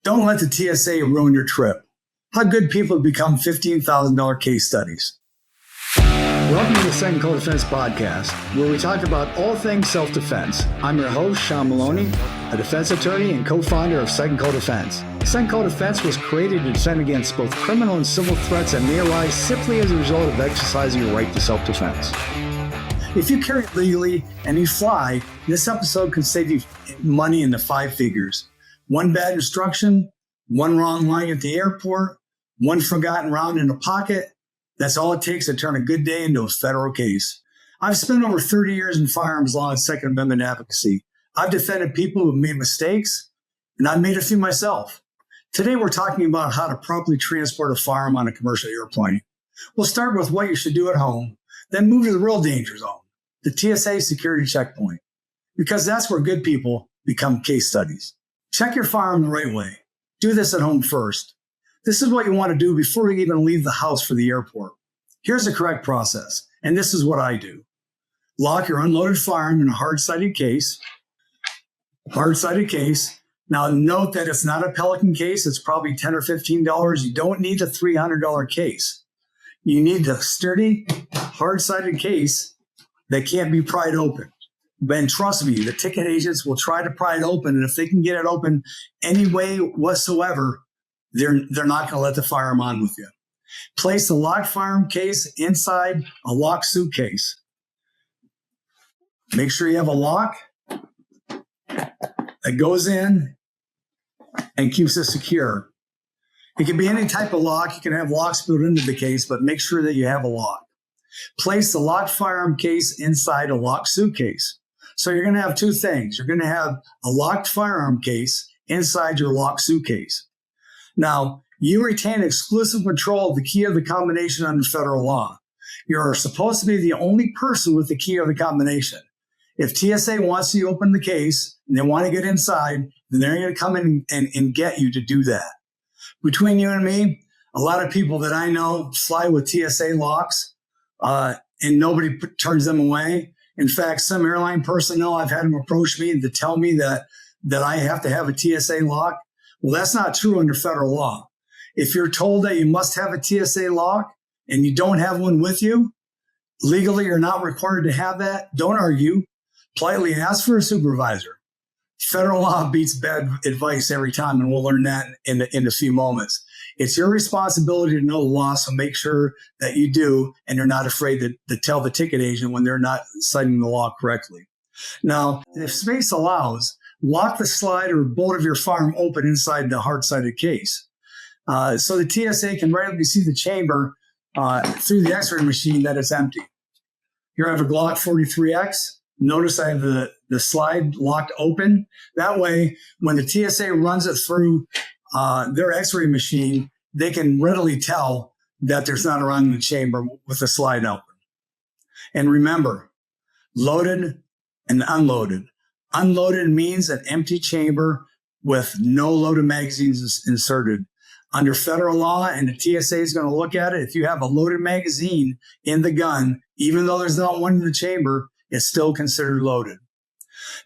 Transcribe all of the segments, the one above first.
Don't let the TSA ruin your trip. How good people become $15,000 case studies. Welcome to the Second Call Defense Podcast, where we talk about all things self-defense. I'm your host, Sean Maloney, a defense attorney and co-founder of Second Call Defense. Second Call Defense was created to defend against both criminal and civil threats that may arise simply as a result of exercising your right to self-defense. If you carry it legally and you fly, this episode can save you money in the 5 figures. One bad instruction, one wrong line at the airport, one forgotten round in a pocket. That's all it takes to turn a good day into a federal case. I've spent over 30 years in firearms law and Second Amendment advocacy. I've defended people who have made mistakes, and I've made a few myself. Today, we're talking about how to properly transport a firearm on a commercial airplane. We'll start with what you should do at home, then move to the real danger zone, the TSA security checkpoint, because that's where good people become case studies. Check your firearm the right way. Do this at home first. This is what you want to do before you even leave the house for the airport. Here's the correct process, and this is what I do. Lock your unloaded firearm in a hard-sided case. Now, note that it's not a Pelican case. It's probably $10 or $15. You don't need a $300 case. You need a sturdy, hard-sided case that can't be pried open. And trust me, the ticket agents will try to pry it open, and if they can get it open any way whatsoever, they're not going to let the firearm on with you. Place the locked firearm case inside a locked suitcase. Make sure you have a lock that goes in and keeps it secure. It can be any type of lock. You can have locks built into the case, but make sure that you have a lock. Place the locked firearm case inside a locked suitcase. So you're going to have 2 things. You're going to have a locked firearm case inside your locked suitcase. Now, you retain exclusive control of the key of the combination under federal law. You're supposed to be the only person with the key of the combination. If TSA wants you to open the case and they want to get inside, then they're going to come in and get you to do that. Between you and me, a lot of people that I know fly with TSA locks and nobody turns them away. In fact, some airline personnel, I've had them approach me to tell me that I have to have a TSA lock. Well, that's not true under federal law. If you're told that you must have a TSA lock and you don't have one with you, legally you're not required to have that. Don't argue. Politely ask for a supervisor. Federal law beats bad advice every time, and we'll learn that in a few moments. It's your responsibility to know the law, so make sure that you do, and you're not afraid to tell the ticket agent when they're not citing the law correctly. Now, if space allows, lock the slide or bolt of your firearm open inside the hard-sided case. So the TSA can readily see the chamber through the x-ray machine that it's empty. Here I have a Glock 43X. Notice I have the slide locked open. That way, when the TSA runs it through their x-ray machine, they can readily tell that there's not a round in the chamber with the slide open. And remember, loaded and unloaded. Unloaded means an empty chamber with no loaded magazines inserted. Under federal law, and the TSA is going to look at it, if you have a loaded magazine in the gun, even though there's not one in the chamber, it's still considered loaded.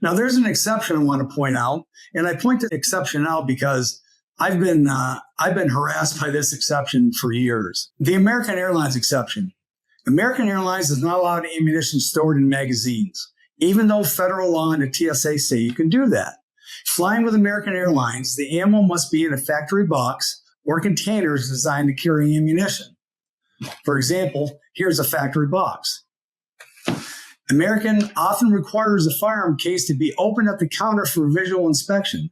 Now, there's an exception I want to point out, and I point the exception out because I've been harassed by this exception for years. The American Airlines exception. American Airlines does not allow ammunition stored in magazines, even though federal law and the TSA say you can do that. Flying with American Airlines, the ammo must be in a factory box or containers designed to carry ammunition. For example, here's a factory box. American often requires a firearm case to be opened at the counter for visual inspection.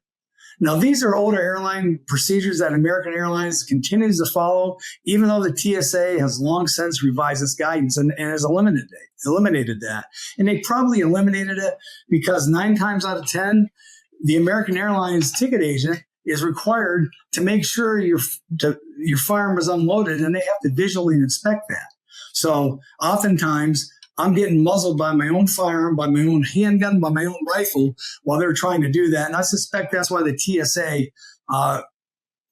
Now, these are older airline procedures that American Airlines continues to follow, even though the TSA has long since revised its guidance and has eliminated that. And they probably eliminated it because 9 times out of 10, the American Airlines ticket agent is required to make sure your firearm is unloaded, and they have to visually inspect that. So oftentimes, I'm getting muzzled by my own firearm, by my own handgun, by my own rifle while they're trying to do that. And I suspect that's why the TSA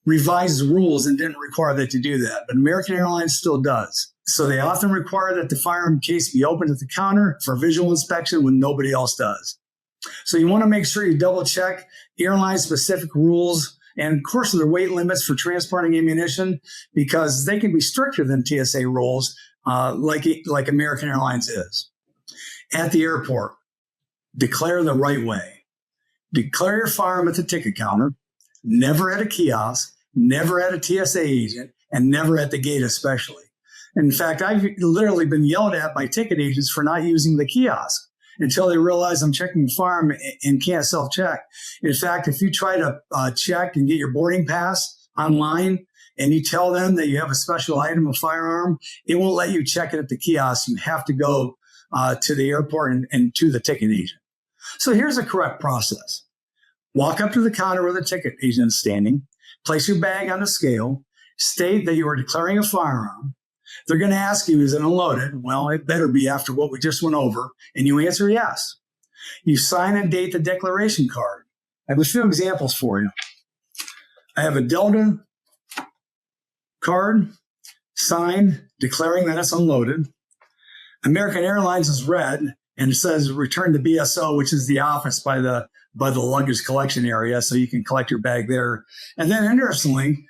revised rules and didn't require that to do that. But American Airlines still does. So they often require that the firearm case be opened at the counter for visual inspection when nobody else does. So you want to make sure you double check airline specific rules And of course, there are weight limits for transporting ammunition because they can be stricter than TSA rules, like American Airlines is. At the airport, declare the right way. Declare your firearm at the ticket counter, never at a kiosk, never at a TSA agent, and never at the gate especially. In fact, I've literally been yelled at by ticket agents for not using the kiosk until they realize I'm checking the firearm and can't self-check. In fact, if you try to check and get your boarding pass online and you tell them that you have a special item, a firearm, it won't let you check it at the kiosk. You have to go to the airport and to the ticket agent. So here's the correct process. Walk up to the counter where the ticket agent is standing, place your bag on the scale, state that you are declaring a firearm. They're going to ask you, is it unloaded? Well, it better be after what we just went over. And you answer yes. You sign and date the declaration card. I have a few examples for you. I have a Delta card signed declaring that it's unloaded. American Airlines is red and it says return to BSO, which is the office by the luggage collection area, so you can collect your bag there. And then interestingly,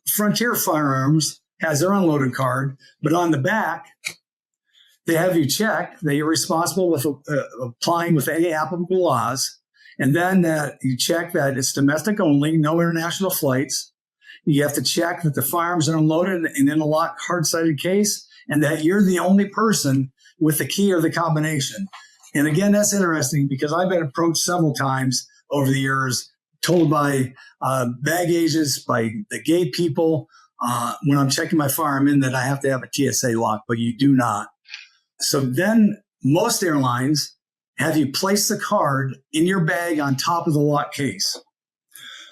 Frontier Firearms has their unloaded card, but on the back, they have you check that you're responsible with applying with any applicable laws, and then that you check that it's domestic only, no international flights. You have to check that the firearms are unloaded and in a locked, hard-sided case, and that you're the only person with the key or the combination. And again, that's interesting because I've been approached several times over the years, told by bag agents, by the gate people, when I'm checking my firearm in that I have to have a TSA lock, but you do not. So then most airlines have you place the card in your bag on top of the lock case.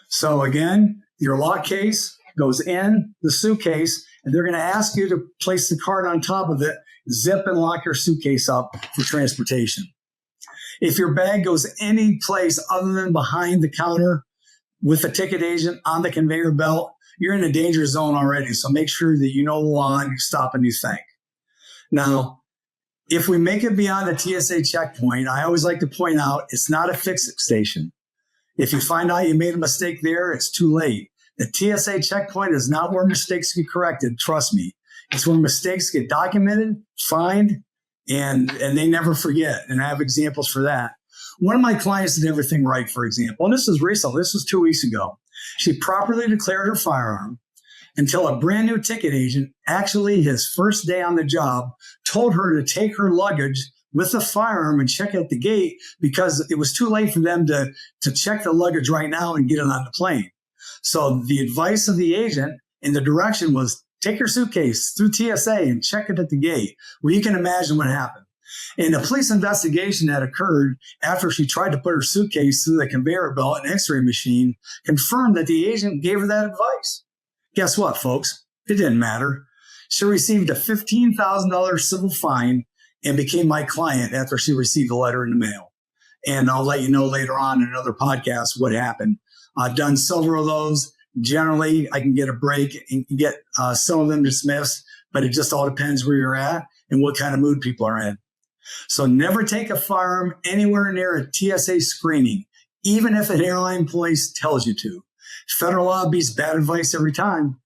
So again, your lock case goes in the suitcase, and they're going to ask you to place the card on top of it, zip and lock your suitcase up for transportation. If your bag goes any place other than behind the counter with the ticket agent on the conveyor belt, you're in a danger zone already. So make sure that you know the law and you stop and you think. Now, if we make it beyond the TSA checkpoint, I always like to point out it's not a fix-it station. If you find out you made a mistake there, it's too late. The TSA checkpoint is not where mistakes get corrected. Trust me. It's where mistakes get documented, fined, and they never forget. And I have examples for that. One of my clients did everything right, for example, and this is recent. This was 2 weeks ago. She properly declared her firearm until a brand new ticket agent, actually his first day on the job, told her to take her luggage with the firearm and check at the gate because it was too late for them to check the luggage right now and get it on the plane. So the advice of the agent and the direction was take your suitcase through TSA and check it at the gate. Well, you can imagine what happened. In a police investigation that occurred after she tried to put her suitcase through the conveyor belt and x-ray machine confirmed that the agent gave her that advice. Guess what, folks? It didn't matter. She received a $15,000 civil fine and became my client after she received a letter in the mail. And I'll let you know later on in another podcast what happened. I've done several of those. Generally, I can get a break and get some of them dismissed, but it just all depends where you're at and what kind of mood people are in. So never take a firearm anywhere near a TSA screening, even if an airline employee tells you to. Federal law beats bad advice every time.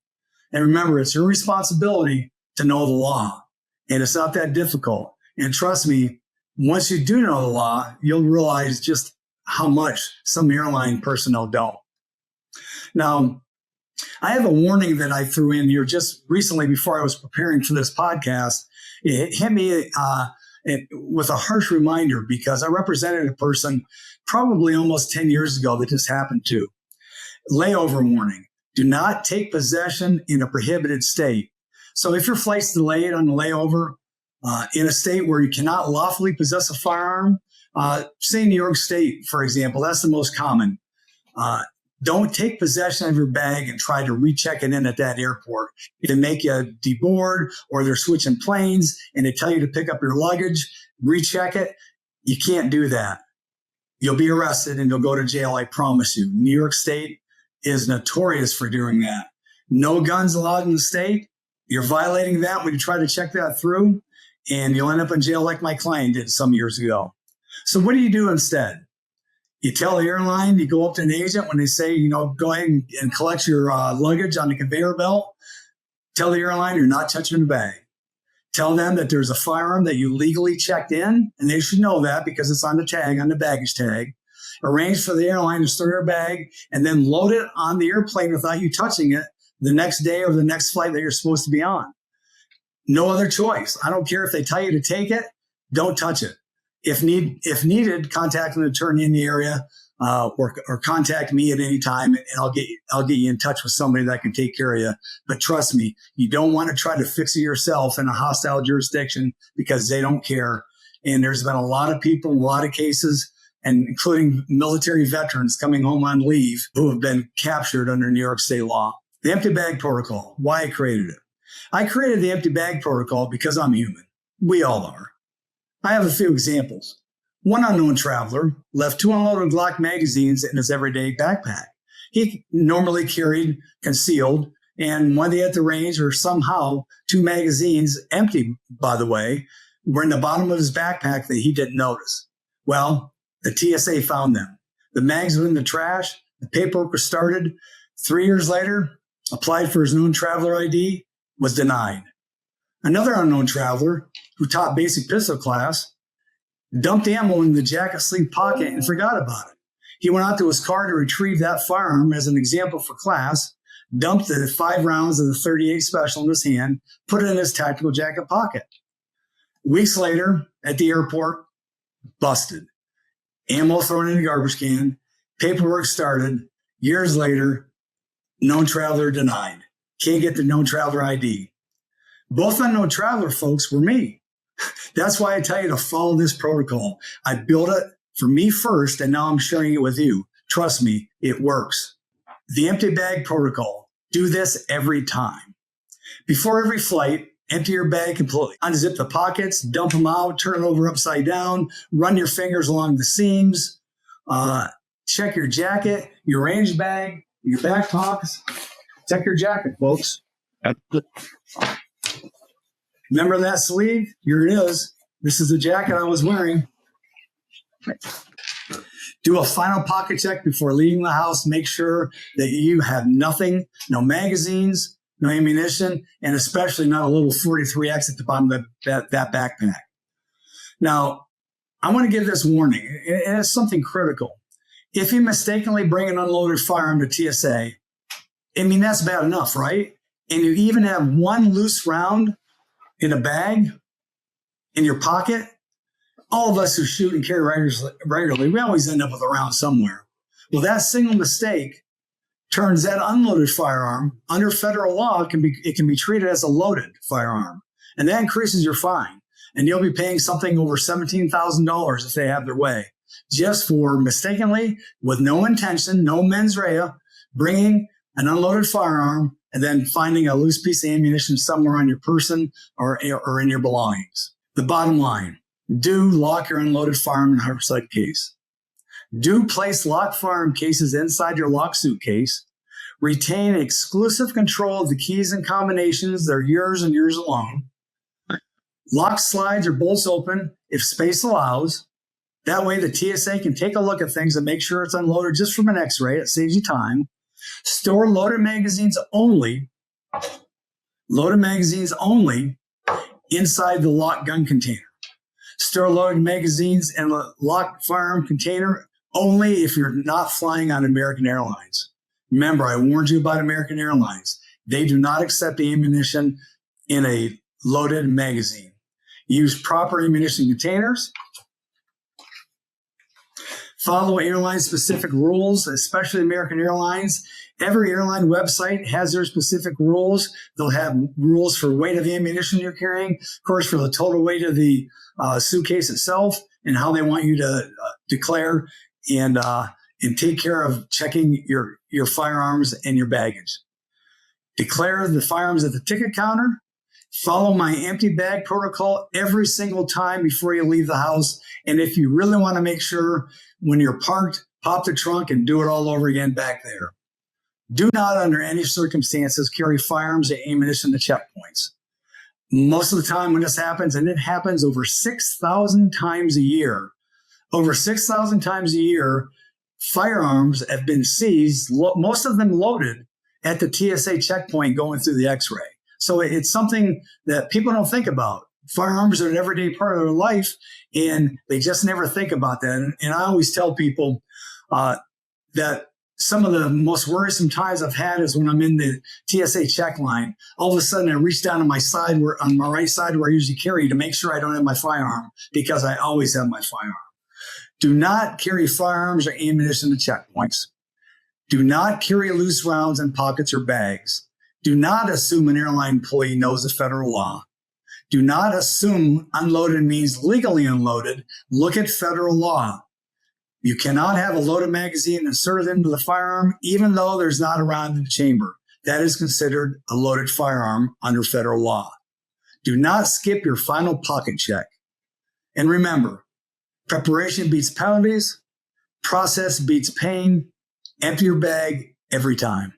And remember, it's your responsibility to know the law. And it's not that difficult. And trust me, once you do know the law, you'll realize just how much some airline personnel don't. Now, I have a warning that I threw in here just recently before I was preparing for this podcast. It hit me with a harsh reminder because I represented a person probably almost 10 years ago that this happened to. Layover warning. Do not take possession in a prohibited state. So if your flight's delayed on the layover in a state where you cannot lawfully possess a firearm, say New York State, for example, that's the most common. Don't take possession of your bag and try to recheck it in at that airport. If they make you deboard or they're switching planes and they tell you to pick up your luggage, recheck it, you can't do that. You'll be arrested and you'll go to jail, I promise you. New York State is notorious for doing that. No guns allowed in the state. You're violating that when you try to check that through, and you'll end up in jail like my client did some years ago. So what do you do instead? You tell the airline, you go up to an agent when they say, go ahead and collect your luggage on the conveyor belt. Tell the airline you're not touching the bag. Tell them that there's a firearm that you legally checked in, and they should know that because it's on the tag, on the baggage tag. Arrange for the airline to store your bag and then load it on the airplane without you touching it the next day or the next flight that you're supposed to be on. No other choice. I don't care if they tell you to take it, don't touch it. If needed, contact an attorney in the area or contact me at any time, and I'll get you in touch with somebody that can take care of you. But trust me, you don't want to try to fix it yourself in a hostile jurisdiction because they don't care. And there's been a lot of people, a lot of cases, and including military veterans coming home on leave who have been captured under New York state law. The empty bag protocol, why I created it. I created the empty bag protocol because I'm human. We all are. I have a few examples. One unknown traveler left 2 unloaded Glock magazines in his everyday backpack. He normally carried concealed, and one day at the range or somehow 2 magazines, empty by the way, were in the bottom of his backpack that he didn't notice. Well, the TSA found them. The mags were in the trash. The paperwork was started. 3 years later, applied for his known traveler ID, was denied. Another unknown traveler who taught basic pistol class dumped ammo in the jacket sleeve pocket and forgot about it. He went out to his car to retrieve that firearm as an example for class, dumped the 5 rounds of the 38 special in his hand, put it in his tactical jacket pocket. Weeks later, at the airport, busted. Ammo thrown in the garbage can, paperwork started. Years later, known traveler denied. Can't get the known traveler ID. Both unknown traveler folks were me. That's why I tell you to follow this protocol. I built it for me first, and now I'm sharing it with you. Trust me, it works. The empty bag protocol. Do this every time. Before every flight, empty your bag completely. Unzip the pockets, dump them out, turn it over upside down, run your fingers along the seams, check your jacket, your range bag, your back pockets. Check your jacket, folks. Remember that sleeve? Here it is. This is the jacket I was wearing. Do a final pocket check before leaving the house. Make sure that you have nothing, no magazines, no ammunition, and especially not a little 43X at the bottom of that backpack. Now, I want to give this warning. It's something critical. If you mistakenly bring an unloaded firearm to TSA, that's bad enough, right? And you even have 1 loose round in a bag in your pocket. All of us who shoot and carry regularly, we always end up with a round somewhere. Well, that single mistake turns that unloaded firearm under federal law. It can be treated as a loaded firearm, and that increases your fine. And you'll be paying something over $17,000 if they have their way, just for mistakenly, with no intention, no mens rea, bringing an unloaded firearm and then finding a loose piece of ammunition somewhere on your person or in your belongings. The bottom line, do lock your unloaded firearm in a haversack case. Do place locked firearm cases inside your locked suitcase. Retain exclusive control of the keys and combinations that are yours and yours alone. Lock slides or bolts open if space allows. That way the TSA can take a look at things and make sure it's unloaded just from an x-ray. It saves you time. Store loaded magazines only inside the locked gun container. Store loaded magazines in a locked firearm container only if you're not flying on American Airlines. Remember, I warned you about American Airlines. They do not accept ammunition in a loaded magazine. Use proper ammunition containers. Follow airline-specific rules, especially American Airlines. Every airline website has their specific rules. They'll have rules for weight of ammunition you're carrying, of course, for the total weight of the suitcase itself, and how they want you to declare and take care of checking your firearms and your baggage. Declare the firearms at the ticket counter. Follow my empty bag protocol every single time before you leave the house. And if you really want to make sure when you're parked, pop the trunk and do it all over again back there. Do not, under any circumstances, carry firearms or ammunition to checkpoints. Most of the time when this happens, and it happens over 6,000 times a year, firearms have been seized, most of them loaded, at the TSA checkpoint going through the X-ray. So it's something that people don't think about. Firearms are an everyday part of their life, and they just never think about that. And I always tell people that some of the most worrisome times I've had is when I'm in the TSA check line. All of a sudden, I reach down on my side, on my right side where I usually carry, to make sure I don't have my firearm, because I always have my firearm. Do not carry firearms or ammunition to checkpoints. Do not carry loose rounds in pockets or bags. Do not assume an airline employee knows the federal law. Do not assume unloaded means legally unloaded. Look at federal law. You cannot have a loaded magazine inserted into the firearm, even though there's not a round in the chamber. That is considered a loaded firearm under federal law. Do not skip your final pocket check. And remember, preparation beats penalties. Process beats pain. Empty your bag every time.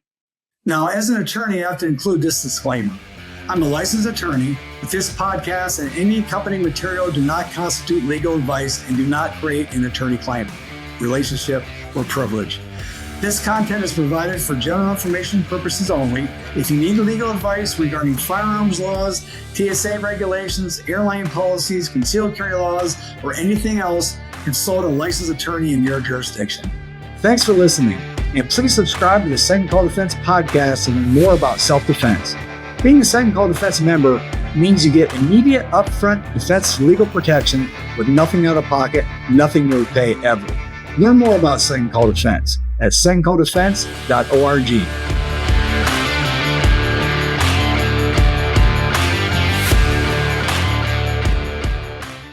Now, as an attorney, I have to include this disclaimer. I'm a licensed attorney, but this podcast and any accompanying material do not constitute legal advice and do not create an attorney-client relationship or privilege. This content is provided for general information purposes only. If you need legal advice regarding firearms laws, TSA regulations, airline policies, concealed carry laws, or anything else, consult a licensed attorney in your jurisdiction. Thanks for listening, and please subscribe to the Second Call Defense podcast to learn more about self-defense. Being a Second Call Defense member means you get immediate upfront defense legal protection with nothing out of pocket, nothing to pay ever. Learn more about Second Call Defense at secondcalldefense.org.